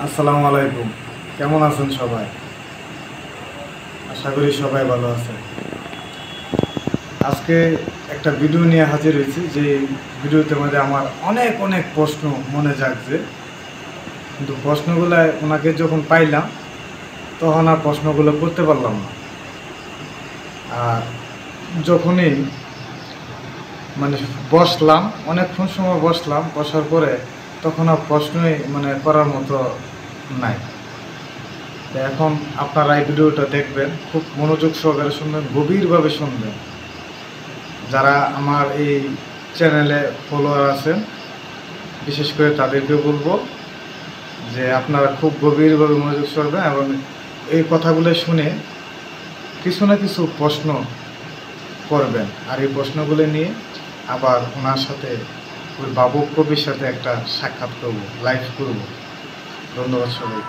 আসসালামু আলাইকুম। কেমন আছেন সবাই? আশা করি সবাই ভালো আছে। আজকে একটা ভিডিও নিয়ে হাজির হয়েছি, যে ভিডিওতে মধ্যে আমার অনেক অনেক প্রশ্ন মনে জাগছে, কিন্তু প্রশ্নগুলো ওনাকে যখন পাইলাম তখন আর প্রশ্নগুলো করতে পারলাম না। আর যখনই মানে বসলাম, অনেকক্ষণ সময় বসার পরে তখন আর প্রশ্নই করার মতো নাই। তো এখন আপনারা এই ভিডিওটা দেখবেন, খুব মনোযোগ সহকারে শুনবেন, গভীরভাবে শুনবেন। যারা আমার এই চ্যানেলে ফলোয়ার আছেন, বিশেষ করে তাদেরকে বলবো যে আপনারা খুব গভীরভাবে মনোযোগ করবেন এবং এই কথাগুলো শুনে কিছু না কিছু প্রশ্ন করবেন। আর এই প্রশ্নগুলো নিয়ে আবার ওনার সাথে, ওই বাবুক কবির সাথে একটা সাক্ষাৎ করব, লাইভ করব। ধন্যবাদ সবাই।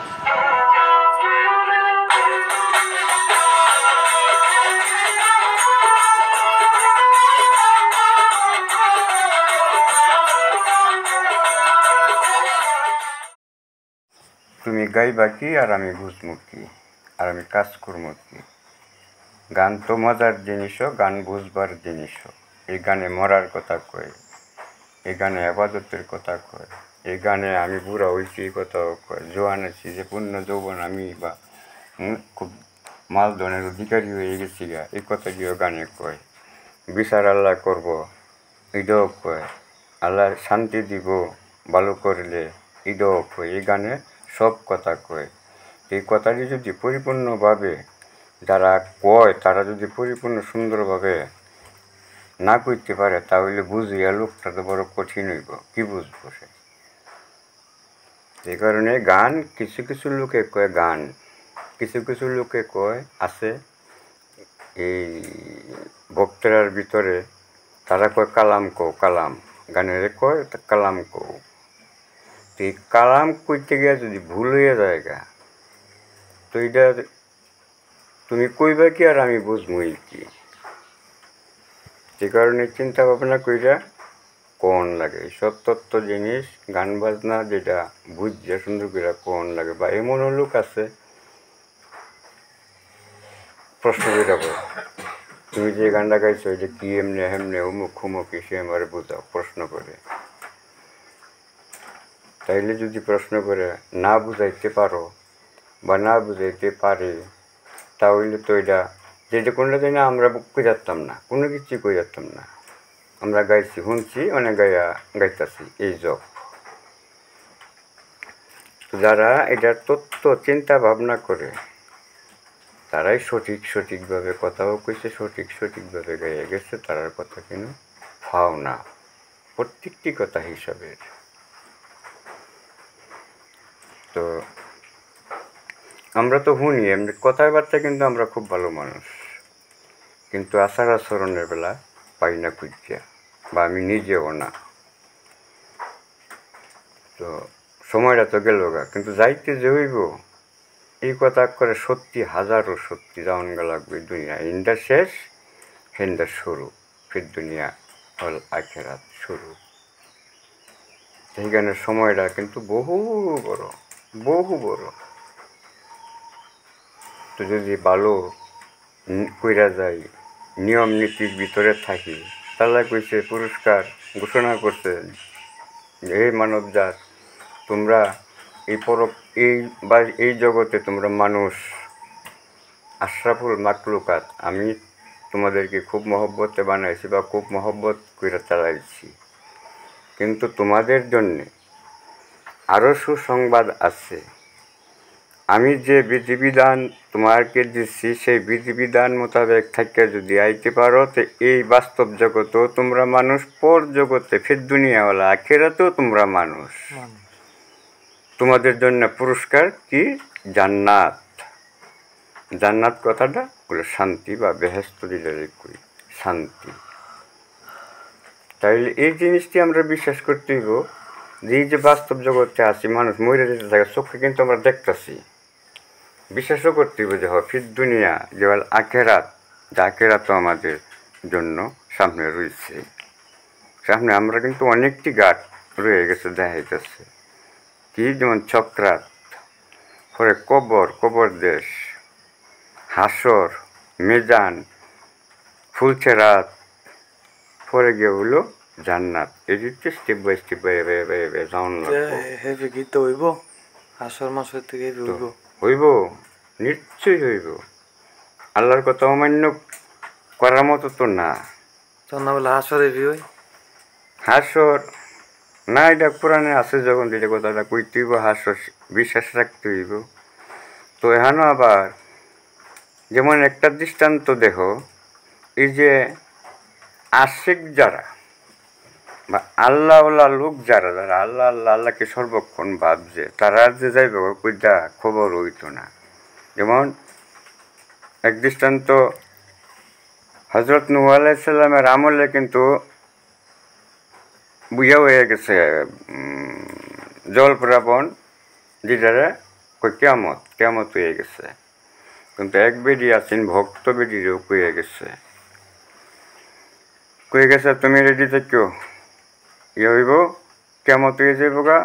তুমি গাইবা কি আর আমি বুঝবো কি, আর আমি কাজ করবো কি? গান তো মজার জিনিসও, গান বুঝবার জিনিসও। এই গানে মরার কথা কয়, এই গানে আবাদতের কথা কয়, এই গানে আমি বুড়া হয়েছি এই কথাও কয়, জোয়ান আছি যে পূর্ণ যৌবন আমি বা খুব মালধনের অধিকারী হয়ে গেছি গা, এই কথাটিও গানে কয়। বিচার আল্লাহ করব এটাও কয়, আল্লাহ শান্তি দিব ভালো করলে এটাও কয়। এই গানে সব কথা কয়। এই কথাটি যদি পরিপূর্ণভাবে যারা কয়, তারা যদি পরিপূর্ণ সুন্দরভাবে না করতে পারে, তাহলে বুঝিয়া লোকটা তো বড় কঠিন হইব, কি বুঝবো সে? এই কারণে গান কিছু কিছু লোকে কয় গান, কিছু কিছু লোকে কয় আছে এই বক্তরার ভিতরে, তারা কয় কালাম কও, কালাম গানের কয় কালাম কও। তো এই কালাম কইতে গিয়া যদি ভুল হইয়া যায় গা, তো এটা তুমি কইবা কি আর আমি বুঝবই কি? যে কারণে চিন্তা ভাবনা কইরা কোন লাগে এইসব তত্ত্ব জিনিস, গান বাজনা যেটা বুঝছে সুন্দর করে কোন লাগে। বা এমনও লোক আছে প্রশ্ন করে বলে, তুমি যে গানটা গাইছো এটা কি এমনি হেমনে অমুক হুমুক এসে আমারে বোঝাও, প্রশ্ন করে। তাইলে যদি প্রশ্ন করে না বুঝাইতে পারো বা না বুঝাইতে পারে, তাহলে তো এটা যেটা কোনটা তাই না আমরা কই যাতাম না, কোনো কিছুই কই যাতাম না। আমরা গাইছি, শুনছি, অনেক গাইতাছি এই জব। যারা এটার তত্ত্ব চিন্তা ভাবনা করে, তারাই সঠিকভাবে কথাও কইছে, সঠিকভাবে গাইয়ে গেছে। তারার কথা কিন্তু ফাও না, প্রত্যেকটি কথা হিসাবের। তো আমরা তো শুনি এমনি কথাবার্তা, কিন্তু আমরা খুব ভালো মানুষ, কিন্তু আচার আচরণের বেলা পাই না খুঁজিয়া, বা আমি নিজেও না। তো সময়টা তো গেল গা, কিন্তু যাইতে যে হইব এই কথা করে সত্যি, হাজারো সত্যি যাওয়ান গা লাগবে। দুনিয়া ইন্ডা শেষ, হেন্ডা শুরু, ফির দুনিয়া হল আখেরাত শুরু। সেইখানে সময়টা কিন্তু বহু বড়, বহু বড়। তো যদি ভালো কইরা যাই, নিয়ম নীতির ভিতরে থাকি, তাহলে কইছে পুরস্কার ঘোষণা করছে, হে মানব জাত, তোমরা এই এই বা এই জগতে তোমরা মানুষ, আশরাফুল মাকলুকাত, আমি তোমাদেরকে খুব মহব্বতে বানাইছি বা খুব মহব্বত করে চালাইছি। কিন্তু তোমাদের জন্যে আরও সুসংবাদ আছে। আমি যে বিধিবিধান তোমাকে দিচ্ছি, সেই বিধিবিধান মোতাবেক থাকিয়া যদি আইতে পারো, তো এই বাস্তব জগতেও তোমরা মানুষ, পর জগতে ফের দুনিয়াওয়ালা আখেরাতেও তোমরা মানুষ। তোমাদের জন্য পুরস্কার কি? জান্নাত। জান্নাত কথাটা বলে শান্তি বা বেহেস্ত দিলে করি শান্তি। তাইলে এই জিনিসটি আমরা বিশ্বাস করতে হইব যে এই যে বাস্তব জগতে আছি, মানুষ মরে যেতে থাকে, চোখে কিন্তু আমরা দেখতেছি। বিশ্বাসও করতে হইব যে ফির দুনিয়া যে আখেরাত, যে আখেরাতও আমাদের জন্য সামনে রয়েছে। সামনে আমরা কিন্তু অনেকটি ঘাট রয়ে গেছে, দেখা যাচ্ছে কি, যেমন চক্রাত, পরে কবর, কবর দেশ, হাসর, মেজান, ফুলছেরাত, পরে গিয়ে হলো জান্নাত। এই হচ্ছে স্টেপ বাই স্টেপ বাই যাওয়ান লাগবো। হেভি গীত হইব হাসর মাসের থেকে হেভি হইব। হইব, নিশ্চয়ই হইব। আল্লাহর কথা অমান্য করার মতো তো না। তোর না বলে হাসর হেভি হই। হাসর না, এটা কোরআনে আছে যখন যেটা কথাটা কইতে হইব, হাসর বিশ্বাস রাখতে হইব। তো এখানেও আবার যেমন একটা দৃষ্টান্ত দেখো, এই যে আশিক যারা বা আল্লাহওয়ালা লোক যারা যারা আল্লাহ আল্লাহ আল্লাহকে সর্বক্ষণ ভাবছে, তারা যে যাইবে কইটা খবর হইতো না। যেমন এক দৃষ্টান্ত, হজরত নূহ আলাইহিস সালামের আমলে কিন্তু বুঝা হয়ে গেছে জলপ্লাবন, যেটারে কই কেয়ামত, কেয়ামত হয়ে গেছে। কিন্তু এক বেডি আছেন ভক্ত বেডিরেও কয়ে গেছে, কয়ে গেছে তুমি রেডি থেকো, ইয়ে হইব কেয়ামত হয়ে যাইব গা,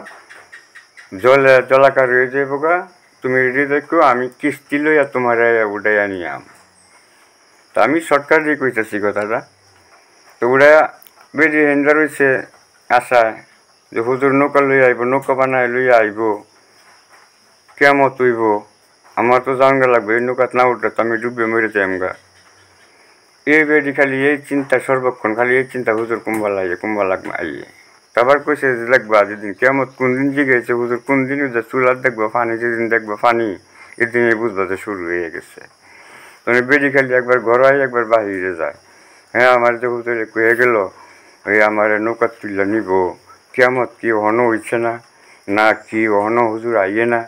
জলে জলাকার হয়ে যাইব গা, তুমি রেডি থেকো, আমি কিস্তি লইয়া তোমার উঠাইয়া নিয়াম। তা আমি শর্টকাট দিয়ে কইতেছি কথাটা। তো ওরা বেডি হেন্দার হয়েছে আশায় যে হুজুর নৌকা লইয়া আইব, নৌকা বানায় লইয়া আইব, কেমত হইব, আমার তো জানগা লাগবে, এই নৌকাত না উঠলে তো আমি ডুবে মরে যাইম গা। এই বেডি খালি এই চিন্তা সর্বক্ষণ, খালি এই চিন্তা হুজুর কুম্বা লাগে, কুম্বা লাগবে আইয়ে। তারপর কইছে যে লাগবা যেদিন কেমত কোন দিন জিগেছে হুজুর, কোন দিন যে চুলার দেখবো পানি, যেদিন দেখবো পানি, এদিনে বুঝবা যে শুরু হয়ে গেছে। তখন বেডি খালি একবার ঘর হয়, একবার বাহিরে যায়। হ্যাঁ আমার যে হুজুরে কয়ে গেল ওই আমার নৌকা তুললে নিব, কেমত কি অহনো হইছে না, না কি অহনো হুজুর আইয়ে না।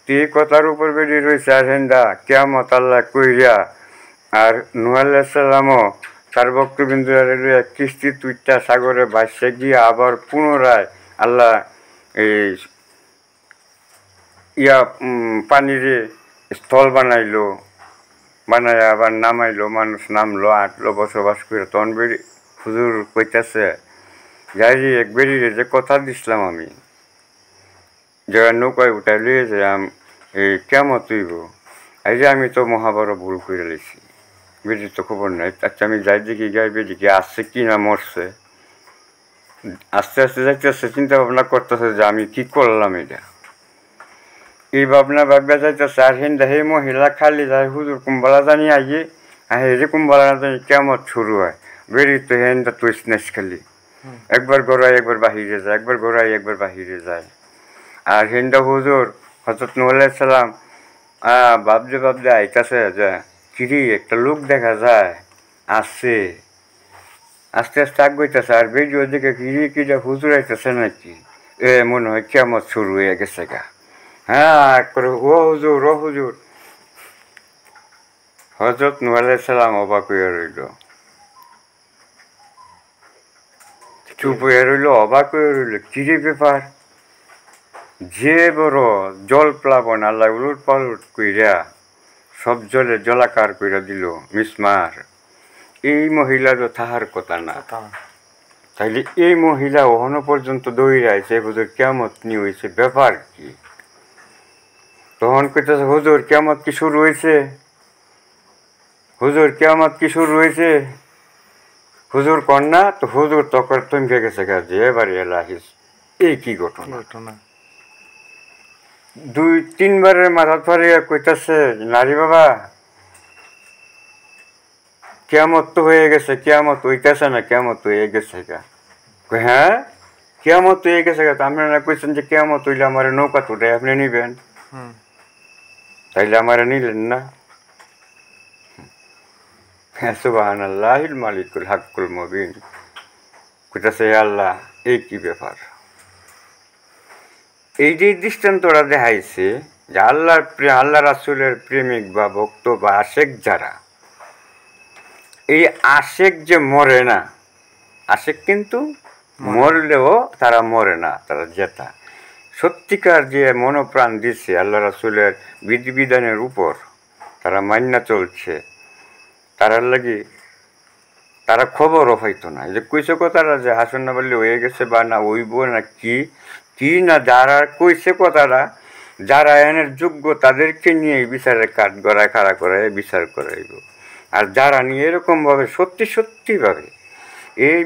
তো এই কথার উপর বেডি রয়েছে আর হেন্দা কেমত আল্লাহ কইরা। আর নূহ আলাইহিস সালামও তার ভক্তবিন্দুরা লইয়া কিস্তি তুইটা সাগরে ভাসে গিয়ে আবার পুনরায় আল্লাহ এই পানিরে স্থল বানাইলো, বানায় আবার নামাইলো, মানুষ নামলো, আটলো, বসবাস করে। তখন বেরি হুজুর কইতাছে যাই এক বেরিয়ে যে কথা দিছিলাম আমি, যে নৌকায় উঠাই লইয়ে যে এই কেমত হইব, এই যে আমি তো মহাবড় ভুল করে লেছি, বেরির তো খবর নাই। আচ্ছা আমি যাই দেখি গাই বেরিকে আসছে কি না মরছে। আস্তে আস্তে যাইতেছে, চিন্তা ভাবনা করতেছে যে আমি কি করলাম এটা। এই ভাবনা ভাবনা যাইতেছে আর হিন্দা হে মহিলা খালি যায় হুজুর কুম্বালা জানি আইয়ে, আর হে যে কুম্বালা না জানি কেমত শুরু হয়। বেরি তো হেন্দা তো স্নেস খালি একবার গড়াই একবার বাহিরে যায়, একবার গড়াই একবার বাহিরে যায়। আর হিন্দা হুজুর হযরত নূহ আলাইহিস সালাম ভাবতে ভাবতে আইতাছে যে কিরি একটা লোক দেখা যায় আসছে, আস্তে আস্তে আগাইতেছে। আর বেরি ওদিকে কিরি কিটা হুজুর আইতেছে নাকি, এ মনে হয় কেমত শুরু হয়ে গেছে গা। হ্যাঁ করে ও হুজুর, ও হুজুর। হযরত নূহ আলাইহিস সালাম অবাক হয়ে রইল, চুপ হয়ে রইল, অবাক হয়ে রইল, কিরে ব্যাপার, যে বড় জল প্লাবন আল্লাহ উলট পালট কইরা সব জলে জলাকার কইরা দিল মিসমার, এই মহিলা তো তাহার কথা না। তাইলে এই মহিলা ওখানো পর্যন্ত দৌড়ে আইছে, হুজুর কেমত নিয়ে হয়েছে, ব্যাপার কি? তখন কইতেছে হুজুর কেমত কি শুরু হয়েছে, হুজুর কেমত কি শুরু হয়েছে, হুজুর কন্যা। তো হুজুর তখন থমকে গেছে কাজে, এবারে এলাহিস এই কি ঘটনা। দুই তিনবারের মাথা ধরে কইতেছে নারী বাবা কেমত তো হয়ে গেছে, কেমত হইতেছে না, কেমত হয়ে গেছে গা। হ্যাঁ কেমত হয়ে গেছে গা, আপনারা কইছেন যে কেমত হইলে আমার নৌকা তুলে আপনি নিবেন, তাইলে আমার নিলেন না। সুবহানাল্লাহিল মালিকুল হাক্কুল মুবিন। কইতাছে আল্লাহ এই কি ব্যাপার। এই যে দৃষ্টান্তরা দেখাইছে যে আল্লাহ রাসূলের প্রেমিক বা ভক্ত বা আশেক যারা, এই আশেক যে মরে না, আশেক কিন্তু মরলেও তারা মরে না, তারা জেতা। সত্যিকার যে মনোপ্রাণ দিচ্ছে আল্লাহ রাসূলের বিধিবিধানের উপর, তারা মান্না চলছে, তারার লাগি তারা খবরও হইতো না। যে কইছে কথাটা যে হাসন না বললে হয়ে গেছে বা না হইব না কি কি না, যারা কইছে কথাটা যারা এনের যোগ্য তাদেরকে নিয়ে বিচারের কাঠ গড়ায় খাড়া করায় বিচার করাইব। আর যারা নিয়ে এরকমভাবে সত্যিভাবে এই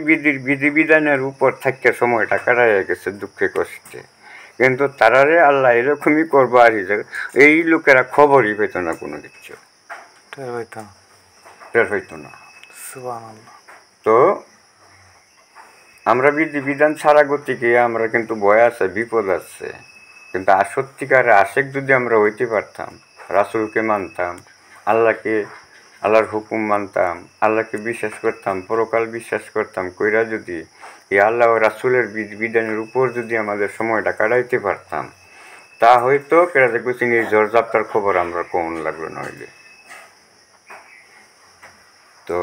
বিধিবিধানের উপর থেকে সময়টা কাটাইয়া গেছে দুঃখে কষ্টে, কিন্তু তারারে আল্লাহ এরকমই করবো। আর এই লোকেরা খবরই পেত না কোনো কিছু, টের হইতো না। তো আমরা বিধিবিধান ছাড়া গতিকে আমরা কিন্তু ভয় আছে, বিপদ আছে। কিন্তু আর সত্যিকারে আশেক যদি আমরা হইতে পারতাম, রাসূলকে মানতাম, আল্লাহর হুকুম মানতাম, আল্লাহকে বিশ্বাস করতাম, পরকাল বিশ্বাস করতাম, কইরা যদি এই আল্লাহ ও রাসূলের বিধানের উপর যদি আমাদের সময়টা কাটাইতে পারতাম, তা হয়তো কেরাতে কুচিনির ঝড়ঝাপটার খবর আমরা কমন লাগলো নইলে। তো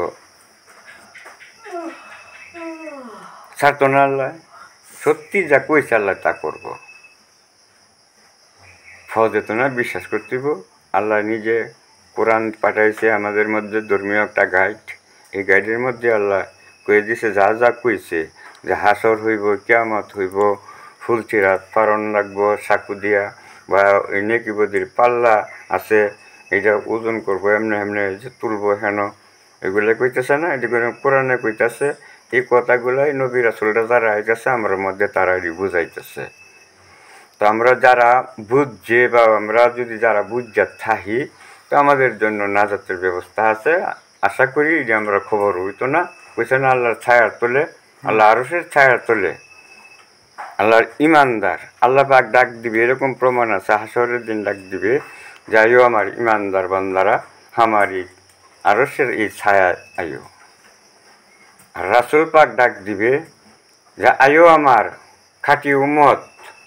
ছাড়তো না আল্লাহ, সত্যি যা কইছে আল্লাহ তা করব। ফজ যেত না, বিশ্বাস করতেইব। আল্লাহ নিজে কোরআন পাঠাইছে আমাদের মধ্যে, ধর্মীয় একটা গাইড। এই গাইডের মধ্যে আল্লাহ কয়ে দিছে যা যা কইছে, যে হাসর হইব, কিয়ামত হইব, ফুলচিরাত পারণ লাগবো সাকু দিয়া, বা এই নেকি বদির পাল্লা আছে, এটা ওজন করবো, এমনি এমনি যে তুলবো হেন, এগুলো কইতেছে না, এগুলো কোরআনে কইতেছে। এই কথাগুলাই নবী রাসূলরা যারা আইতেছে আমার মধ্যে তারাই বুঝাইতেছে। তো আমরা যারা বুঝছে, বা আমরা যদি যারা বুঝা থাকি, তো আমাদের জন্য নাজাতের ব্যবস্থা আছে। আশা করি যে আমরা খবর হইতো না, বুঝছে না, আল্লাহর ছায়ার তোলে, আল্লাহ আরশের ছায়ার তোলে আল্লাহর ইমানদার, আল্লাহ পাক ডাক দিবে, এরকম প্রমাণ আছে। হাসরের দিন ডাক দিবে, যাইও আমার ইমানদার বান্দারা, আমারই আরশের এই ছায়া আইও। আর রাসূল পাক ডাক দিবে যে আইও আমার খাঁটি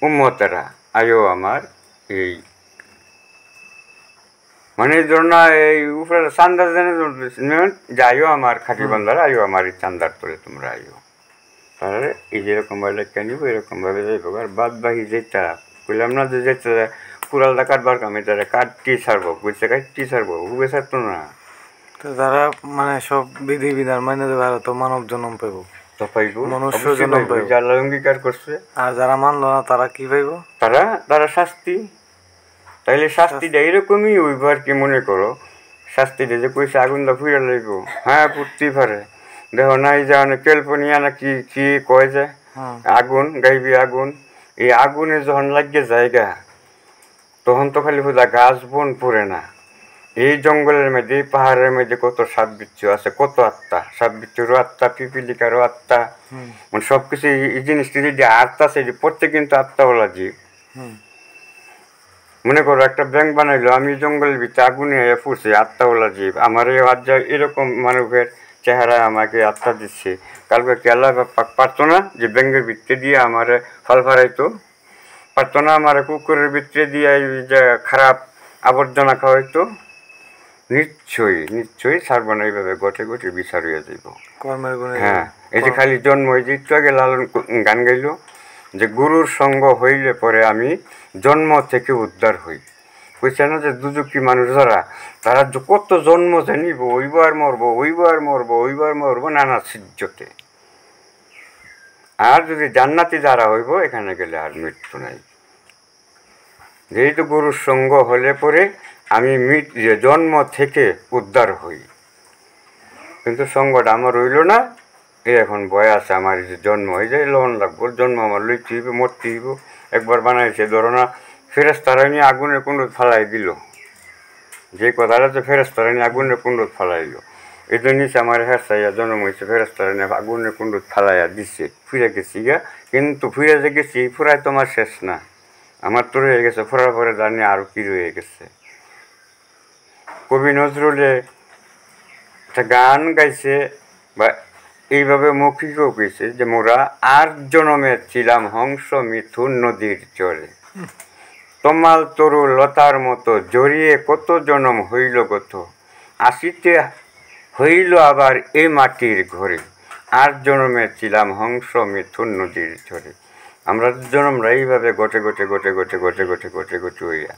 উম্মতেরা, আইও আমার এই, মানে ধর না এই উপরে চান্দার যাইও আমার খাঁটি বান্দারা, আইও আমার এই চান্দার তোলে তোমরা আইও। তাহলে এই যেরকমভাবে লেখা নিব এরকমভাবে যাইব। আর বাদ বাকি যেটা বললাম না, যে যেটা কুড়ালটা কাটবার কাম, এটা কাটটি ছাড়বো, বুঝছে, কাটটি ছাড়বো, হুবে ছাড়তো না। তো যারা মানে সব বিধিবিধান মানে দেবে, তো মানব জন্ম পাইব, তো পাইব, মনুষ্য জন্ম পাইব। আল্লাহ অঙ্গীকার করছে। আর যারা মানলো না তারা কি পাইব? তারা শাস্তি। তাইলে শাস্তিটা এরকমই হইব আর কি। মনে করো শাস্তিটা যে কইছে আগুনটা ফুইরা লইব, হ্যাঁ ফুটতেই পারে। দেখো না এই যে ক্যালিফোর্নিয়া না কি কি কয় যে আগুন গাইবি আগুন, এই আগুনে যখন লাগিয়ে জায়গা, তখন তো খালি বোঝা গাছ বন পড়ে না। এই জঙ্গলের মধ্যে, এই পাহাড়ের মধ্যে কত সাপ বিচ্ছু আছে, কত আত্মা, সাপ বিচ্ছুরও আত্মা, পিপিলিকারও আত্মা, মানে সবকিছু এই জিনিসটি যে আত্মা আছে, যে প্রত্যেক কিন্তু আত্মাওয়ালা জীব। মনে করো একটা ব্যাংক বানাইলো, আমি জঙ্গলের ভিতরে আগুনে ফুটছি, আত্মাওয়ালা জীব, আমার এই আজ্জা এরকম মানুষের চেহারায় আমাকে আত্মা দিচ্ছে। কালকে কি আল্লাহ পারতো না যে ব্যাংকের ভিতরে দিয়ে আমার ফল ফারাইতো? পারতো না আমার কুকুরের ভিতরে দিয়ে যে খারাপ আবর্জনা খাওয়াইতো? নিশ্চয়ই ছাড়বো না। এইভাবে গোটে গোটে বিচার হয়ে যাইব। হ্যাঁ, এই যে খালি জন্ম, এই যে একটু আগে লালন গান গাইল যে গুরুর সঙ্গ হইলে পরে আমি জন্ম থেকে উদ্ধার হই। বুঝছে না, যে দুজকি মানুষ যারা, তারা কত জন্ম জানিব, ওইবার মরবো নানা সিজ্জতে। আর যদি জান্নাতি যারা হইব, এখানে গেলে আর মৃত্যু নাই। যেহেতু গুরুর সঙ্গ হলে পরে আমি জন্ম থেকে উদ্ধার হই, কিন্তু সঙ্গটা আমার রইল না। এই এখন ভয় আছে, আমার যে জন্ম হয়ে যায় লোন লাগবো, জন্ম আমার লইতে হইব, মরতে হইব। একবার বানাইছে ধরো না, ফেরেশতারা নিয়ে আগুনের কুণ্ডত ফালাই দিল, যে কথাটা যে ফেরেশতারা নিয়ে আগুনের কুণ্ডত ফালাইল, এই জন্য আমার হেরসাইয়া জন্ম হয়েছে, ফেরেশতারা নিয়ে আগুনের কুণ্ডত ফালাইয়া দিচ্ছে। ফিরে গেছি গা, কিন্তু ফিরে যে গেছি ফুরাই তোমার শেষ না, আমার তো রয়ে গেছে, ফোরার পরে জানি আরও কি রয়ে গেছে। কবি নজরুলে একটা গান গাইছে, বা এইভাবে মৌখিকও কইছে যে মোরা আর জনমে ছিলাম হংস মিথুন নদীর চরে, তমাল তরু লতার মতো জড়িয়ে কত জনম হইল গত, আসিতে হইল আবার এ মাটির ঘরে, আর জনমে ছিলাম হংস মিথুন নদীর চরে। আমরা জনমরা এইভাবে গোটে গোটে গোটে গোটে গোটে গোটে গোটে গোটে হইয়া,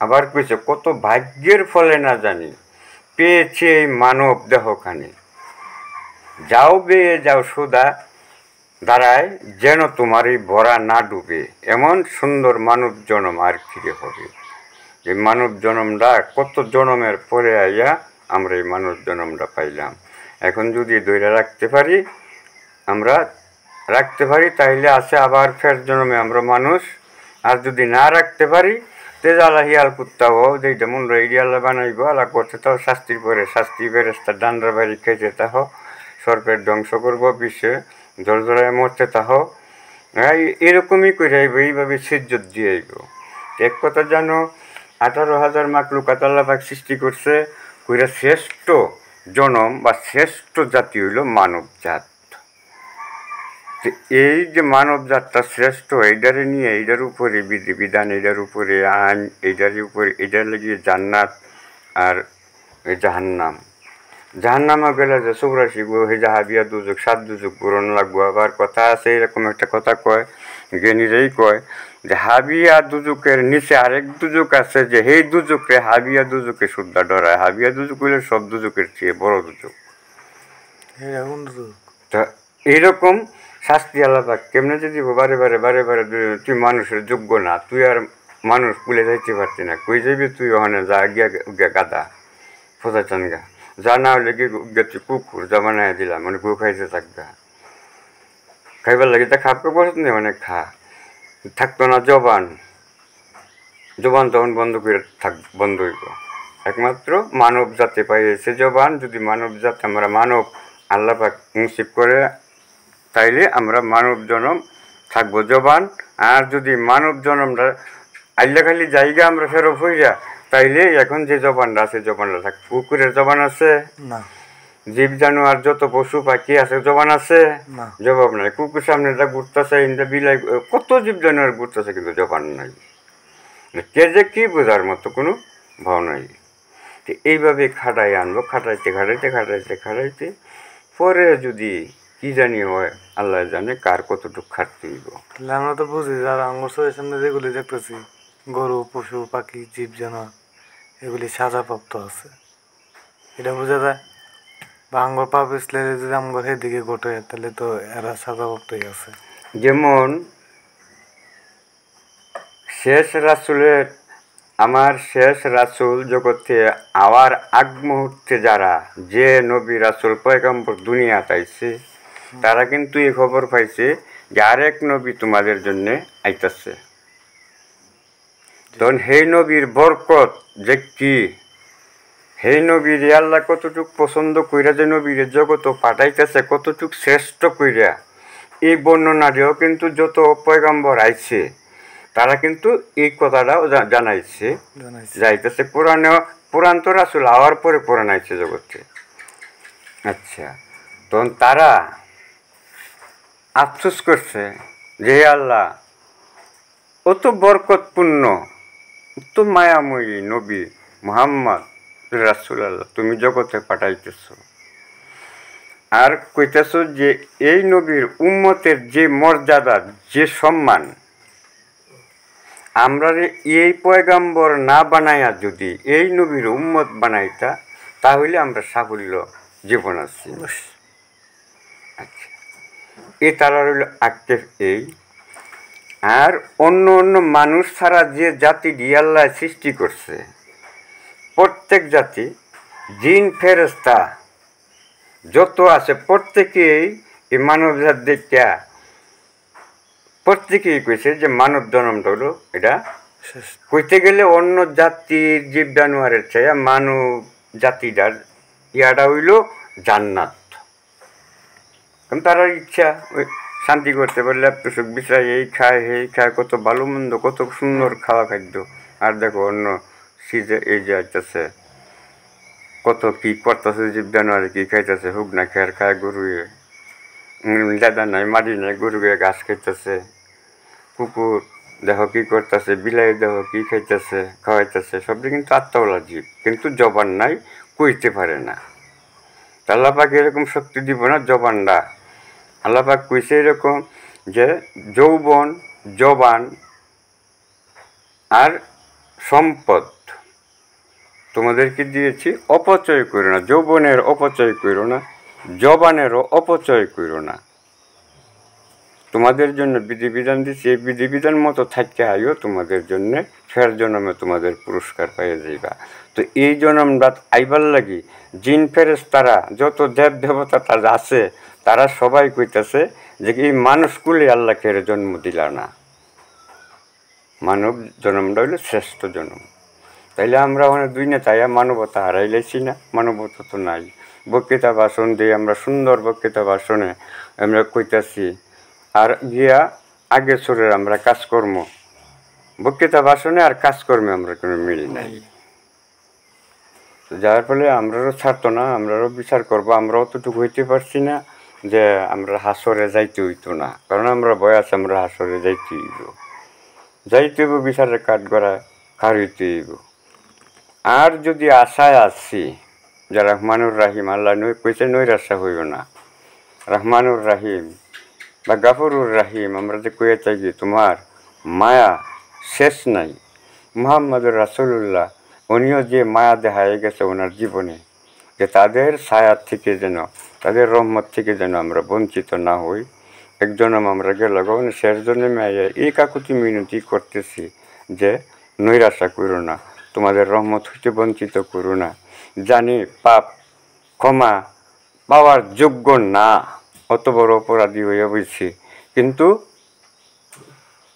আবার কইছে কত ভাগ্যের ফলে না জানি পেয়েছে এই মানব দেহখানি, যাও বেয়ে যাও সুদা দাঁড়ায় যেন তোমার এই ভরা না ডুবে, এমন সুন্দর মানব জনম আর ফিরে হবে। এই মানব জনমটা কত জনমের পরে আইয়া আমরা এই মানব জনমটা পাইলাম। এখন যদি ধরে রাখতে পারি তাইলে আছে আবার ফের জন্মে আমরা মানুষ। আর যদি না রাখতে পারি তেজালা হিয়াল কুত্তাও যেইটা মন আল্লাহ বানাইব, আল্লাহ করতে তাও শাস্তির পরে শাস্তি বেরেস্তা ডান্ডার বাড়ি খাইতে তাহ সর্পের ধ্বংস করবো, বিশ্বে জড়জড়ায় মরতে তাহ এরকমই করে আইব, এইভাবে সিজ্জত দিয়ে আইব। এক কথা জানো, 18,000 মাকলুকাত আল্লাহ পাক সৃষ্টি করছে, কইরা শ্রেষ্ঠ জনম বা শ্রেষ্ঠ জাতি হইল মানব জাত। এই যে মানব জাতটা শ্রেষ্ঠ, এইটারে নিয়ে এইটার উপরে বিধিবিধান, এইটার উপরে আইন, এইটার লাগিয়ে জান্নাত আর জাহান্নামা গেলে যে 84 গো হে জাহাবিয়া দুজক 7 দুজক পূরণ লাগবো। আবার কথা আছে, এরকম একটা কথা কয়, জ্ঞানীরাই কয় যে হাবিয়া দুজকের নিচে আরেক দুজক আছে, যে সেই দুজকে হাবিয়া দুজকে শুদ্ধা ডরায়। হাবিয়া দুজক হইলে সব দুজকের চেয়ে বড় দুজক। তা এইরকম শাস্তি আল্লাহ পাক কেমনে যদি বারে বারে তুই মানুষের যোগ্য না, তুই আর মানুষ পুলে যাইতে পারতি না, কই যাবি তুই? ওখানে যা গিয়া গাদা ফোজা চানগা, যা না হলে গিয়ে তুই কুকুর যা বানাই দিলাম, মানে গু খাইতে থাকবা, খাইবার লাগে তা খাপকে বসত নেই, মানে থাকতো না জবান তখন বন্ধ করে বন্ধ হইব। একমাত্র মানব জাতে পাইছে জবান। যদি মানব জাত আমরা মানব আল্লাহ পাক নসিব করে তাইলে আমরা মানব জনম থাকবো জবান। আর যদি মানব জনমটা আল্লা খালি জায়গা আমরা ফেরত হইয়া, তাইলে এখন যে জবানটা আছে জবানটা থাকবে। কুকুরের জবান আছে না, জীব জানোয়ার যত পশু পাখি আছে জবান আছে, জবাব নাই। কুকুর সামনে যা ঘুরতেছে, ইন্দা বিলাই কত জীব জানোয়ার ঘুরতেছে, কিন্তু জবান নাই। কে যে কি বোঝার মতো কোনো ভাব নাই। এইভাবে খাটাই আনবো, খাটাইতে পরে যদি কি জানি হয় আল্লাহ জানে কার কতটুকু খাটতে দিব। আমরা তো বুঝি যারা আঙ্গুর চোখের সামনে যেগুলি দেখতেছি, গরু পশু পাখি জীব জানোয়ার, এগুলি সাজাপ্রাপ্ত আছে, এটা বোঝা যায়। বা আঙ্গুর পা পিছলে যদি আঙ্গুর সেদিকে ঘটে, তাহলে তো এরা সাজাপ্রাপ্তই আছে। যেমন আমার শেষ রাসূল জগতে আওয়ার আগ মুহূর্তে যারা যে নবী রাসূল পয়গম্বর দুনিয়া আইছে, তারা কিন্তু এই খবর পাইছে যে আরেক নবী তোমাদের জন্য আইতাছে। তখন সেই নবীর বরকত যে কি, সেই নবীর আল্লাহ কতটুক পছন্দ কইরা যে নবীর জগত পাঠাইতেছে, কতটুক শ্রেষ্ঠ কইরা, এই বর্ণনাটিও কিন্তু যত পয়গম্বর আইছে তারা কিন্তু এই কথাটাও জানাইছে যাইতেছে। পুরাণ তো রাসূল হওয়ার পরে পুরাণ আইছে জগতে। আচ্ছা, তখন তারা আফসোস করছে যে আল্লাহ অত বরকতপূর্ণ, অত মায়াময়ী নবী মুহাম্মদ রাসূল আল্লাহ তুমি জগতে পাঠাইতেছ, আর কইতেছ যে এই নবীর উম্মতের যে মর্যাদা, যে সম্মান, আমরা এই পয়গাম্বর না বানাইয়া যদি এই নবীর উম্মত বানাইতা, তাহলে আমরা সাফল্য জীবন আছি। আচ্ছা, এ তারা রইল আক্ষেপ এই। আর অন্য মানুষ ছাড়া যে জাতি আল্লাহ সৃষ্টি করছে, প্রত্যেক জাতি, জিন ফেরেশতা যত আছে, প্রত্যেকেই এই মানব জাত দেখা প্রত্যেকেই কইছে যে মানব জন্মটা হলো এটা কইতে গেলে অন্য জাতির জীব জানোয়ারের চেয়ে মানব জাতিটার ইয়াটা হইল জান্নাত। কারণ তারা ইচ্ছা ওই শান্তি করতে পারলে সুখ বিশ্রায় এই খায় কত ভালো মন্দ, কত সুন্দর খাওয়া খাদ্য। আর দেখো অন্য সিজে এই যে আইতেছে কত কি করতেছে, জীব জানোয়ারে কি খাইতেছে, হুক না খায় গরুয়ে, দাদা নাই মাটি নাই, গরুকে ঘাস খাইতেছে, কুকুর দেখো কি করতেছে, বিলাই দেখো কি খাওয়াইতেছে, সবটি কিন্তু আত্মাওয়ালা জীব, কিন্তু জবান নাই, কইতে পারে না। আল্লাহ পাক এরকম শক্তি দিব না জবানটা। আল্লাহ পাক কইছে এরকম যে যৌবন, জবান আর সম্পদ তোমাদেরকে দিয়েছি, অপচয় করো না। যৌবনের অপচয় করো না, জবানেরও অপচয় করো না। তোমাদের জন্য বিধিবিধান দিচ্ছি, এই বিধিবিধান মতো থাকতে আইও তোমাদের জন্যে, ফের জন্মে তোমাদের পুরস্কার পাইয়ে যাইবা। তো এই জন্মটা আইবার লাগি জিন ফেরেশতারা যত দেব দেবতা তারা আছে, তারা সবাই কইতেছে যে এই মানুষগুলি আল্লাহকে জন্ম দিলা না, মানব জন্মটা হইল শ্রেষ্ঠ জন্ম। তাইলে আমরা ওখানে দুই নেতাইয়া মানবতা হারাইলেছি না? মানবতা তো নাই। বক্তৃতা ভাষণ দিয়ে আমরা সুন্দর বক্তৃতা ভাষণে আমরা কইতাছি, আর গিয়া আগে চোরের আমরা কাজকর্ম, বক্তৃতা ভাষণে আর কাজকর্মে আমরা কোনো মিল নাই। যার ফলে আমরাও ছাড়তো না, আমরাও বিচার করবো। আমরা অতটুকু হইতে পারছি না যে আমরা হাসরে যাইতে হইতো না, কারণ আমরা বয়স আমরা হাসরে যাইতে হইব, বিচারের কাঠ গড়া কার হইতে হইব। আর যদি আশায় আসছি যে রহমানুর রাহিম, আল্লাহ কইছে নৈরাশা হইব না, রহমানুর রাহিম বা গাফরুর রাহিম, আমরা যে কয়ে চাই যে তোমার মায়া শেষ নাই। মুহাম্মদুর রাসূলুল্লাহ উনিও যে মায়া দেখায় গেছে ওনার জীবনে, যে তাদের ছায়া থেকে যেন, তাদের রহমত থেকে যেন আমরা বঞ্চিত না হই। একজনম আমরা গেল শেষ জন্মে এই কাকুতি মিনতি করতেছি যে নৈরাশা করো না, তোমাদের রহমত হইতে বঞ্চিত করো না। জানি পাপ ক্ষমা পাওয়ার যোগ্য না, অত বড় অপরাধী হয়ে বলছি, কিন্তু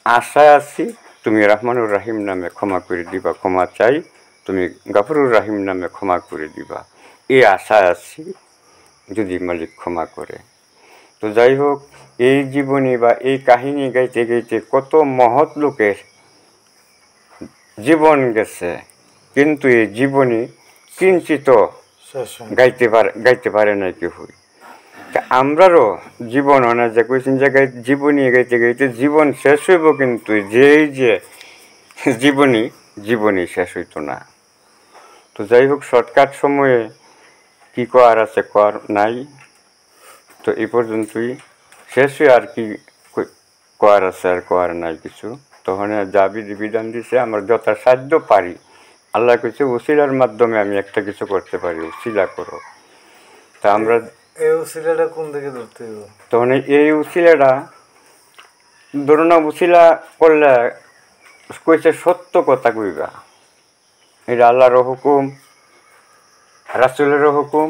আশায় আছি তুমি রহমানুর রাহিম নামে ক্ষমা করে দিবা, ক্ষমা চাই, তুমি গাফরুর রাহিম নামে ক্ষমা করে দিবা, এই আশায় আছি যদি মালিক ক্ষমা করে। তো যাই হোক, এই জীবনী বা এই কাহিনী গাইতে গাইতে কত মহৎ লোকের জীবন গেছে, কিন্তু এই জীবনী কিঞ্চিত গাইতে পারে না কেউ। আমরারও জীবন অনেক যে কইছেন যে জীবনী গাইতে গাইতে জীবন শেষ হইব, কিন্তু যেই যে জীবনী শেষ হইতো না। তো যাই হোক, শর্টকাট সময়ে কি করার আছে কর নাই, তো এই পর্যন্তই শেষ হয়ে আর কি করার আছে আর করার নাই কিছু। তখন যা বিধান দিছে আমরা যথাসাধ্য পারি, আল্লাহ কইছে উসিলার মাধ্যমে আমি একটা কিছু করতে পারি, উসিলা করো। তা আমরা এই উসিলাটা কোন দিকে ধরতে হইব? তখন এই উসিলাটা ধরো না, উসিলা করলে কইছে সত্য কথা কইবা, এটা আল্লাহর হুকুম, রাসূলেরও হুকুম,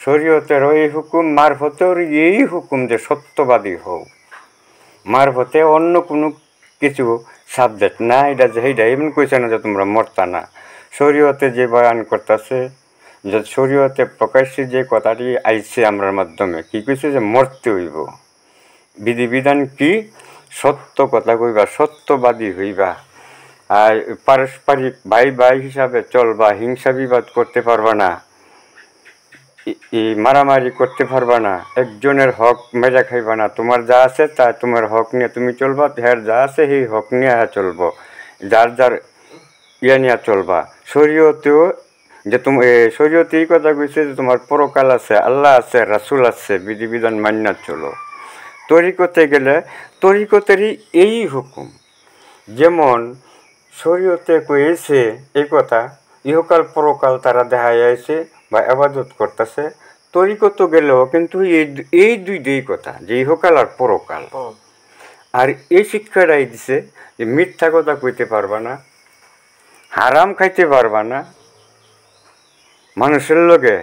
শরীয়তেরও এই হুকুম, মারফতের এই হুকুম যে সত্যবাদী হও। মারফতে অন্য কোনো কিছু সাবজেক্ট না, এটা যে এইটা এমন কইছে না যে তোমরা মরতা না। শরীয়তে যে বয়ান করতেছে, যে শরীয়তে প্রকাশ্যে যে কথাটি আইছে আমরার মাধ্যমে, কি কইছে যে মরতে হইব। বিধিবিধান কি? সত্য কথা কইবা, সত্যবাদী হইবা, আর পারস্পরিক ভাই হিসাবে চলবা, হিংসা বিবাদ করতে পারবা না, মারামারি করতে পারবা না, একজনের হক মেজা খাইবা না, তোমার যা আছে তা তোমার হক নিয়ে তুমি চলবা, হ্যার যা আছে সেই হক নিয়ে চলবো, যার ইয়ে নিয়ে চলবা। শরীয়তেও যে শরীয়তে এই কথা কইছে যে তোমার পরকাল আছে, আল্লাহ আছে, রাসূল আছে, বিধিবিধান মান্য চলো। তরিকতে গেলে তরিকতেরই এই হুকুম, যেমন শরীয়তে কয়েছে এই কথা, ইহকাল পরকাল তারা দেখাই আইছে বা আবাদত করতেছে। তরিকত গেলেও কিন্তু এই দুই কথা, যে ইহকাল আর পরকাল। আর এই শিক্ষাটাই দিছে যে মিথ্যা কথা কইতে পারবা না, হারাম খাইতে পারবা না, মানুষের লগে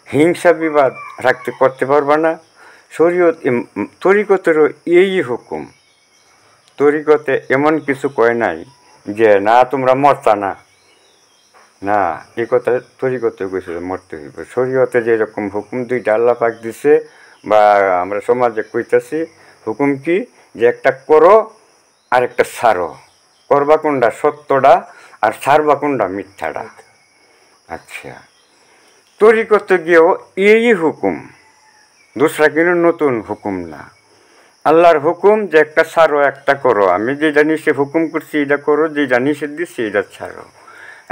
হিংসা বিবাদ করতে পারবা না। শরীয়ত তরিকতেরও এই হুকুম। তরিকতে এমন কিছু কয় নাই যে না তোমরা মরতা না, না, এই কথা তরিকতে কইছে মরতে হইব। শরীয়তে যেরকম হুকুম দুইটা আল্লাহ পাক দিছে বা আমরা সমাজে কইতাছি, হুকুম কি? যে একটা করো আর একটা ছাড়ো। করবা কোনটা? সত্যটা, আর ছাড়বা কোনটা? মিথ্যাটা। আচ্ছা, তরিকতে গিয়েও এই হুকুম, দোসরা কিন্তু নতুন হুকুম না। আল্লাহর হুকুম যে একটা ছাড়ো একটা করো, আমি যে জানি সে হুকুম করছি এটা করো, যে জানি সে দিচ্ছি এটা ছাড়ো।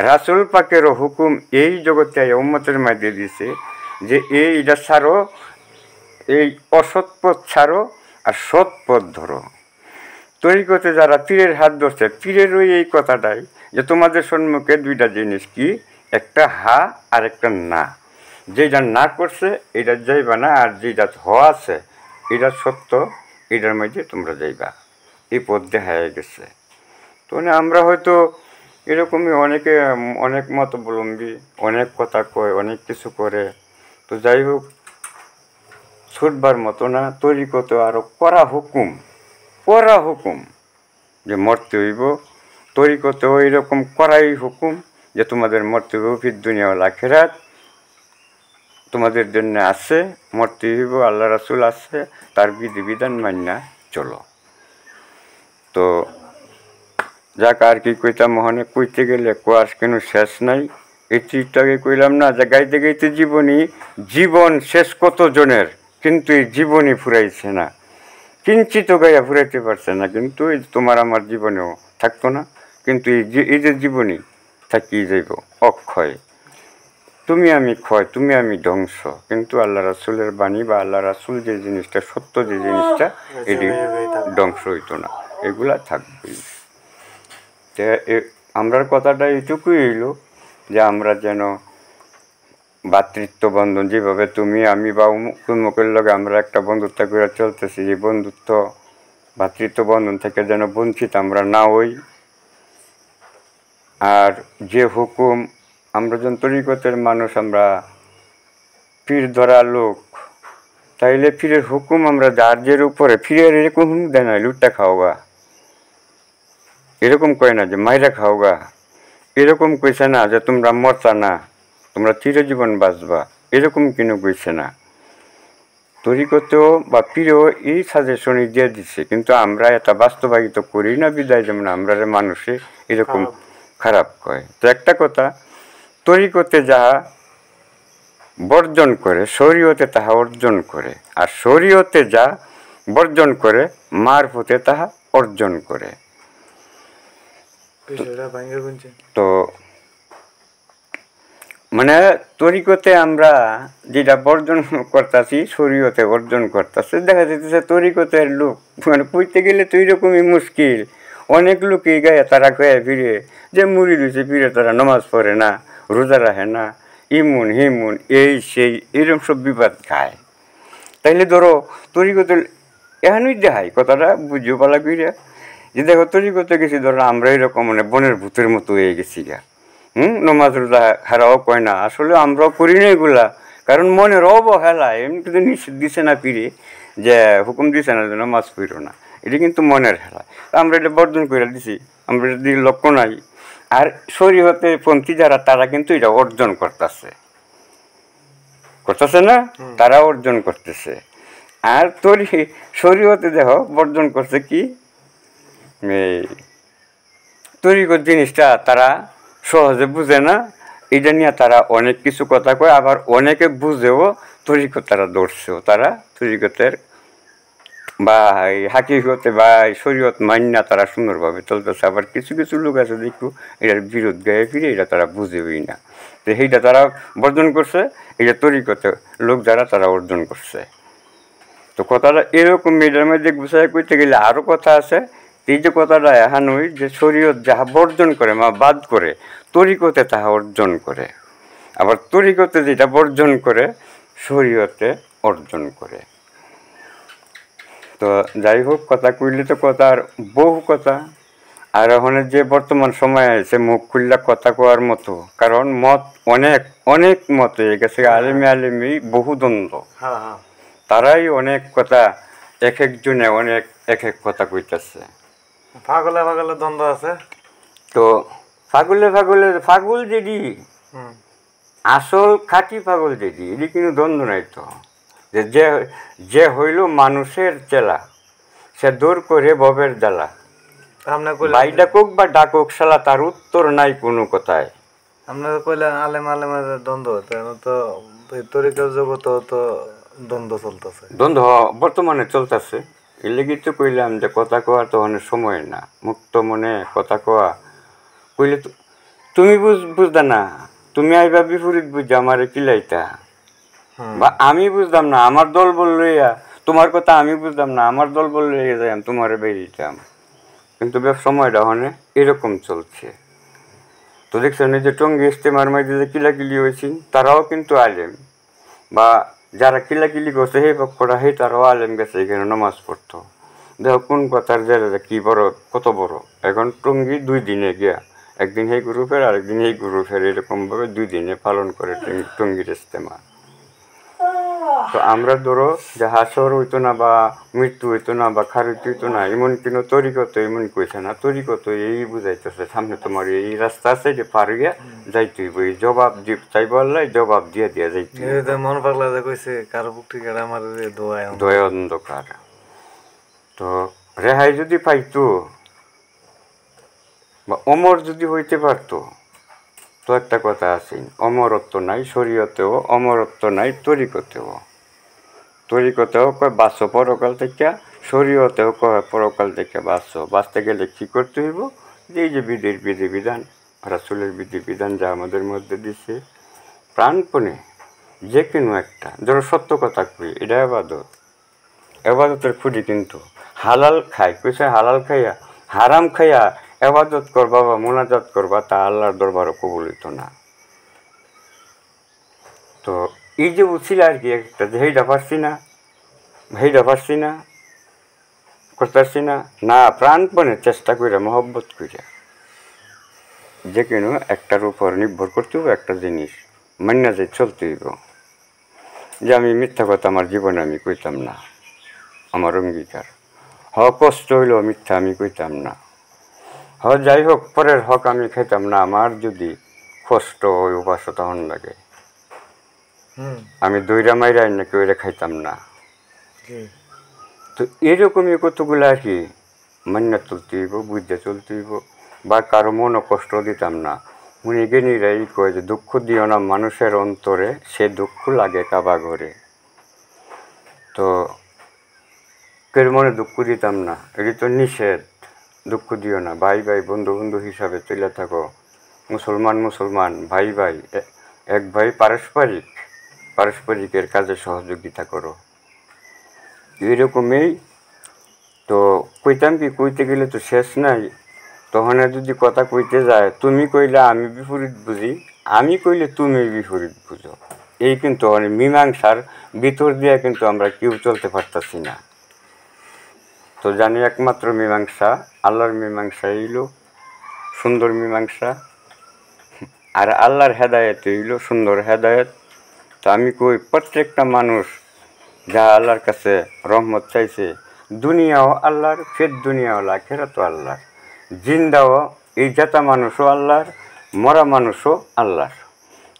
রাসূল পাকেরও হুকুম এই জগতে উম্মতের মাঝে দিছে যে এইটা ছাড়ো, এই অসৎ পথ ছাড়ো আর সৎ পথ ধরো। তরিকতে যারা পীরের হাত ধরছে, পীরেরও এই কথাটাই যে তোমাদের সম্মুখে দুইটা জিনিস, কি? একটা হা আর একটা না। যেটা না করছে এটা যাইবা না, আর যেটা হওয়া আছে এটা সত্য এটার মাঝে তোমরা যাইবা, এই পথ দেখা গেছে। তো আমরা হয়তো এরকমই অনেকে অনেক মতাবলম্বী, অনেক কথা কয়, অনেক কিছু করে। তো যাই হোক, ছুটবার মতো না, তরিকত আরও করা হুকুম যে মরতে হইব। তরিকতেও এরকম করাই হুকুম যে তোমাদের মরতে হইব, ফির দুনিয়া ওয়াল আখিরাত তোমাদের জন্য আছে, মরতে হইব, আল্লাহ রাসূল আছে, তার বিধিবিধান মান্না চলো। তো যাক, আর কি কইতাম, মহানে কইতে গেলে কোয়ার কেন শেষ নাই। এই চিজটাকে কইলাম না যে গাইতে গাইতে জীবন শেষ কত জনের, কিন্তু এই জীবনই ফুরাইছে না, কিঞ্চিত গাইয়া ফুরাইতে পারছে না। কিন্তু এই তোমার আমার জীবনেও থাকতো না, কিন্তু এই যে জীবনই থাকিয়ে যাইব অক্ষয়। তুমি আমি ক্ষয়, তুমি আমি ধ্বংস, কিন্তু আল্লাহ রাসূলের বাণী বা আল্লাহ রাসূল যে জিনিসটা সত্য, যে জিনিসটা, এটি ধ্বংস হইতো না, এগুলা থাকবেই। আমরার কথাটা এইটুকুই হইল যে আমরা যেন ভ্রাতৃত্ব বন্ধন, যেভাবে তুমি আমি বা উন্মুখের লগে আমরা একটা বন্ধুত্ব করে চলতেছি, যে বন্ধুত্ব ভ্রাতৃত্ব বন্ধন থেকে যেন বঞ্চিত আমরা না হই। আর যে হুকুম, আমরা যেন তরিকতের মানুষ, আমরা পীর ধরা লোক, তাইলে পীরের হুকুম আমরা যার উপরে, পীরের এরকম দেয় না লুটটা খাওয়া, এরকম কয় না যে মাইরা খাওগা, এরকম কইছে না যে তোমরা মরতা না, তোমরা চিরজীবন বাঁচবা, এরকম কেন কইছে না। তরিকতেও বা পীরেও এই সাজেশনই দিয়ে দিচ্ছে, কিন্তু আমরা এটা বাস্তবায়িত করি না বিদায়, যেমন আমরা মানুষে এরকম খারাপ কয়। তো একটা কথা, তরিকতে যাহা বর্জন করে শরীয়তে তাহা অর্জন করে, আর শরীয়তে যা বর্জন করে মারফতে তাহা অর্জন করে। তো মানে তরিকতে আমরা যেটা বর্জন করতেছি, শরীয়তে অর্জন করতেছে। দেখা যাইতেছে তরিকতের লোক মানে কইতে গেলে তো এরকমই মুশকিল। অনেক লোকই গায়ে তারা কয়ে ফিরে যে মুড়ি রয়েছে, ফিরে তারা নামাজ পড়ে না, রোজা রাখে না, ইমুন হিমুন এই সেই এরকম সব বিবাদ খায়। তাইলে ধরো তরিকতে এখানেই দেখায় কথাটা বুঝিও পালা কইরা যে দেখো তরিকতে গেছি, ধরো আমরা এরকম মানে বনের ভূতের মতো হয়ে গেছি গা। নমাজ রোজা হারাও কয় না, আসলে আমরাও করি না এগুলা, কারণ মনের অবহেলা। এমনি কিন্তু নিষেধ দিছে না পীরে, যে হুকুম দিছে না যে নমাজ পড়ো না, এটা কিন্তু মনের হেলা। আমরা এটা বর্জন করে দিছি, আমরা এটা দিয়ে লক্ষ্য নাই। আর শরীয়তে পন্থী যারা, তারা কিন্তু এটা অর্জন করতেছে না, তারা অর্জন করতেছে। আর শরীয়তে দেখো বর্জন করছে কি, এই তরিকত জিনিসটা তারা সহজে বুঝে না, এটা নিয়ে তারা অনেক কিছু কথা কয়। আবার অনেকে বুঝেও তরিকত তারা ধরছেও, তারা তরিকতের বা হাকিকতে বা শরীয়ত মান্যা তারা সুন্দরভাবে চলতেছে। আবার কিছু কিছু লোক আছে দেখো এটার বিরোধ গায়ে ফিরে, এটা তারা বুঝেই না। তো সেইটা তারা বর্জন করছে, এটা তরিকতে লোক যারা তারা অর্জন করছে। তো কথাটা এরকম এটার মধ্যে গুছাই করতে গেলে আরও কথা আছে। এই যে কথাটা এহানই যে শরীয়ত যাহা বর্জন করে মা বাদ করে, তরিকতে তাহা অর্জন করে। আবার তরিকতে যেটা বর্জন করে, শরীয়তে অর্জন করে। তো যাই হোক, কথা কইলে তো কথার বহু কথা। আর ওখানে যে বর্তমান সময় আছে মুখ খুললা কথা কোয়ার মতো, কারণ মত অনেক অনেক মত হয়ে গেছে, আলেমি বহু দ্বন্দ্ব। তারাই অনেক কথা, এক একজনে অনেক এক এক কথা কইতেছে। পাগলে দ্বন্দ্ব আছে। তো পাগল যেদি আসল খাঁটি পাগল যেদি, এটি কিন্তু দ্বন্দ্ব নাই। তো যে হইল মানুষের চেলা, সে দূর করে ববের জ্বালা। ভাই ডাকুক বা ডাকুক শালা, তার উত্তর নাই কোনো কথায়। আপনারা কইলেন আলেম দ্বন্দ্ব, তো তরিকার জগৎ তো দ্বন্দ্ব চলতেছে, দ্বন্দ্ব বর্তমানে চলতেছে। এর লেগে তো কইলাম যে কথা কোয়া তো অনেক সময় না, মুক্ত মনে কথা কোয়া কইলে তুমি বুঝদা না, তুমি আইবা বিপরীত বুঝা আমারে কিলাইতা, বা আমি বুঝতাম না আমার দল বললইয়া তোমার কথা আমি বুঝতাম না আমার দল বললে যাইম তোমারে বেরিয়েতাম। কিন্তু সময়টা অনেক এরকম চলছে। তো দেখছেন এই যে টঙ্গী ইস্তেমার মধ্যে যে কিলাকিলি হয়েছি, তারাও কিন্তু আলেম, বা যারা কিলাকিলি করছে সেই পক্ষটা তারাও আলেম গেছে এখানে নামাজ পড়তো। দেখো কোন কথার যে কি বড় কত বড়। এখন টঙ্গী 2 দিনে গিয়া, একদিন এই গ্রুপের আরেকদিন এই গ্রুপের, এরকমভাবে 2 দিনে পালন করে টঙ্গীর ইজতেমা। তো আমরা ধরো যে হাসর হইতো না বা মৃত্যু হইতো না বা খারিত হইতো না, এমন কোনো তরিকত এমন কইছে না। তরিকত এই বুঝাইতেছে সামনে তোমার এই রাস্তা আছে যে পার গিয়া যাইতে হইব, এই জবাব চাইব আল্লাহ, জবাব দিয়া দিয়া যাইতে হইব। মন পাগলা যে কইছে কারো বুক থেকে আমার দোয়ায় দয়া অন্ধকার। তো রেহাই যদি পাইতো বা অমর যদি হইতে পারতো, তো একটা কথা আছে, অমরত্ব নাই শরীয়তেও, অমরত্ব নাই তরিকতেও। তরিকতেও কয় বাঁচো পরকাল থেকে, শরীয়তেও কয় পরকাল থেকে বাঁচো। বাঁচতে গেলে কী করতে হইব, যে এই যে বিধিবিধান, রাসূলের বিধিবিধান যা আমাদের মধ্যে দিছে, প্রাণপণে যে কোনো একটা, ধরো সত্য কথা কই, এটা আবাদত, এবাদতের খুঁটি কিন্তু হালাল খাই কইছে, হালাল খাইয়া হারাম খাইয়া এবাদত করবা বা মোনাজাত করবা, তা আল্লাহর দরবারও কবুল হইত না। তো এই যে উছিল আর কি একটা, যে হেইটা পারছি না, করতেছি না, না প্রাণপণে চেষ্টা করে মহব্বত করে যে কোনো একটার উপর নির্ভর করতে হবে, একটা জিনিস মান্না যে চলতে হইব। যে আমি মিথ্যা কথা আমার জীবনে আমি কইতাম না, আমার অঙ্গীকার। কষ্ট হইলেও মিথ্যা আমি কইতাম না। যাই হোক পরের হক আমি খাইতাম না, আমার যদি কষ্ট ওই উপাস তখন লাগে, আমি দইরা মাইরা না কেউ খাইতাম না। তো এরকমই কতগুলো আর কি মান্না চলতে হইব, বুঝতে চলতে হইব, বা কারো মনও কষ্ট দিতাম না। উনি জ্ঞানীরাই কয় যে দুঃখ দিও না মানুষের অন্তরে, সে দুঃখ লাগে কাবা ঘরে। তো কেউ মনে দুঃখ দিতাম না, এটি তো নিষেধ। দুঃখ দিও না, ভাই ভাই বন্ধু বন্ধু হিসাবে চলে থাকো, মুসলমান ভাই ভাই, এক ভাই পারস্পরিকের কাজে সহযোগিতা করো। এরকমই তো কইতাম কি, কইতে গেলে তো শেষ নাই। তখন যদি কথা কইতে যায়, তুমি কইলে আমি বিপরীত বুঝি, আমি কইলে তুমি বিপরীত বুঝো, এই কিন্তু অনেক মীমাংসার ভিতর দিয়ে কিন্তু আমরা কেউ চলতে পারতাছি না। তো জানি একমাত্র মীমাংসা আল্লাহর মীমাংসা হইল সুন্দর মীমাংসা, আর আল্লাহর হেদায়েত হইল সুন্দর হেদায়েত। তো আমি কই প্রত্যেকটা মানুষ যা আল্লাহর কাছে রহমত চাইছে, দুনিয়াও আল্লাহর, ফের দুনিয়াও আখিরাতও আল্লাহর, জিন্দাও এই জাতা মানুষও আল্লাহর, মরা মানুষও আল্লাহর।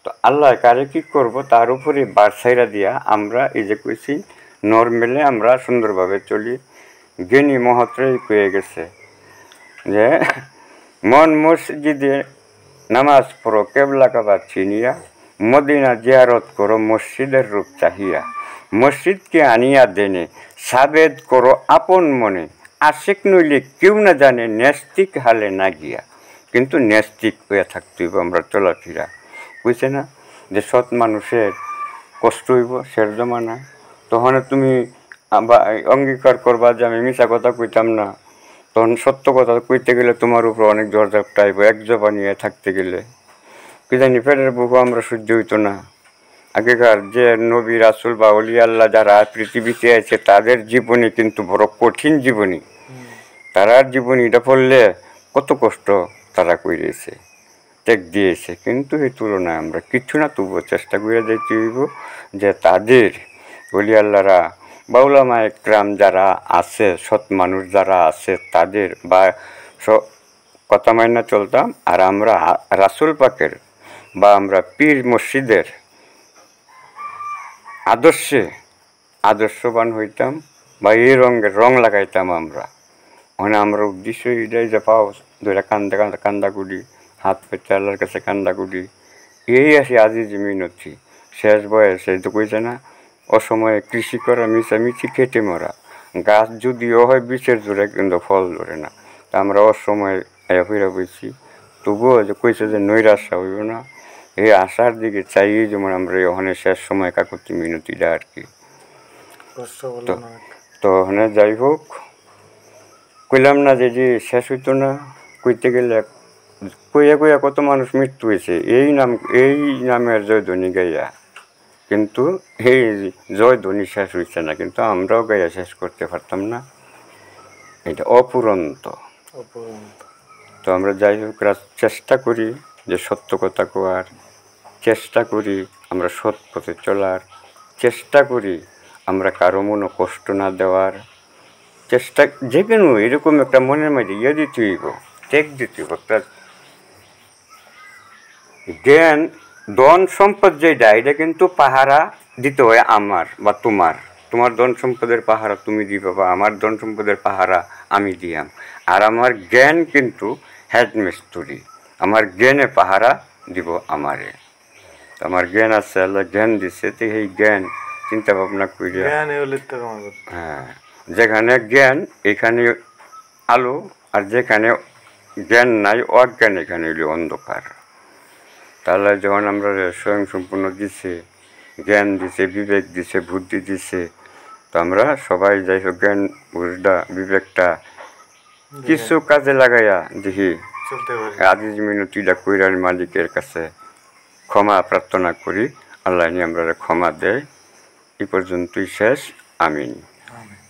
তো আল্লাহ কারে কী করবো তার উপরে বার ছাইরা দিয়া আমরা এই যে কইছি নর্মেলে আমরা সুন্দরভাবে চলি। জ্ঞানী মহত্রই কয়ে গেছে যে মন মসজিদে নামাজ পড়ো কেবলা কাবা চিনিয়া, মদিনা জিয়ারত করো মসজিদের রূপ চাহিয়া, মসজিদকে আনিয়া দেনে সাবেদ করো আপন মনে, আশেক নইলে কেউ না জানে ন্যাস্তিক হালে না গিয়া। কিন্তু ন্যাস্তিক হয়ে থাকতে হইব আমরা চলাফেরা, বুঝছে না যে সৎ মানুষের কষ্ট হইব শের জমানায়। তখন তুমি অঙ্গীকার করবা যে আমি মিশা কথা কইতাম না, তখন সত্য কথা কইতে গেলে তোমার উপর অনেক জর্জাপটা আইব, এক জবা নিয়ে থাকতে গেলে কি জানি পেটের বুকও আমরা সহ্য হইতো না। আগেকার যে নবী রাসূল বা অলি আল্লাহ যারা পৃথিবীতে আছে, তাদের জীবনী কিন্তু বড় কঠিন জীবনী। তারার জীবনীটা পড়লে কত কষ্ট তারা কইরেছে, ত্যাগ দিয়েছে, কিন্তু এই তুলনায় আমরা কিচ্ছু না। তবুও চেষ্টা করে যাইতে হইব যে তাদের অলি আল্লাহরা বা উলামা একরাম যারা আছে, সৎ মানুষ যারা আছে, তাদের বা কথা মাইনা চলতাম। আর আমরা রাসূল পাকের বা আমরা পীর মসজিদের আদর্শবান হইতাম বা এই রং লাগাইতাম আমরা। মানে আমরা উদ্দেশ্য এটাই যে পাও দুইটা কান্দা কুড়ি, হাত পেতে আল্লাহর কাছে কান্দা কুড়ি, এই আসি আজিজ মিনতি। শেষ বয়সে তো কইছে না, অসময়ে কৃষি করা মিছামিছি খেটে মরা, গাছ যদিও হয় বিষের জোরে কিন্তু ফল ধরে না। তা আমরা অসময়ে ফিরা বইছি, তবুও যে কইছে যে নৈরাশা হইব না, এই আশার দিকে চাই, যেমন আমরা ওখানে শেষ সময় কাকুতি মিনতিটা আর কি। তো ওখানে যাই হোক কইলাম না যে শেষ হইতো না, কইতে গেলে কইয়া কত মানুষ মৃত্যু হয়েছে এই নামের জয়ধ্বনি গাইয়া, কিন্তু এই জয়ধ্বনি শেষ হইছে না, কিন্তু আমরাও গাইয়া শেষ করতে পারতাম না। এটা অপুরন্ত। অপরন্ত। তো আমরা যাই হোক চেষ্টা করি যে সত্য কথা কোয়ার, চেষ্টা করি আমরা সৎ পথে চলার, চেষ্টা করি আমরা কারো মনে কষ্ট না দেওয়ার, চেষ্টা যে কোনো এরকম একটা মনের মধ্যে ইয়ে দিতে হইব, টেক দিতে হইব একটা জ্ঞান। ধন সম্পদ যেটা এটা কিন্তু পাহারা দিতে হয় আমার বা তোমার। তোমার ধন সম্পদের পাহারা তুমি দিবে বা আমার ধন সম্পদের পাহারা আমি দিয়াম। আর আমার জ্ঞান কিন্তু হেডমিস্ত্রি, আমার জ্ঞানে পাহারা দিব আমারে। তো আমার জ্ঞান আছে, আল্লাহ জ্ঞান দিছে, তো এই জ্ঞান চিন্তা ভাবনা করিয়া, জ্ঞান হলে তো কামাই করতে। হ্যাঁ, যেখানে জ্ঞান এখানে আলো, আর যেখানে জ্ঞান নাই অজ্ঞান এখানে হইল অন্ধকার। তাহলে যখন আমরা স্বয়ং সম্পূর্ণ দিছে, জ্ঞান দিছে, বিবেক দিছে, বুদ্ধি দিছে, তো আমরা সবাই যাই হোক জ্ঞান বুঝটা বিবেকটা কিছু কাজে লাগাইয়া দেখি চলতে পারি। আজিজ মিনতিটা কইরার মালিকের কাছে ক্ষমা প্রার্থনা করি, আল্লাহ নিয়ে আমরা ক্ষমা দেয়। এই পর্যন্তই শেষ। আমিন। আমিন।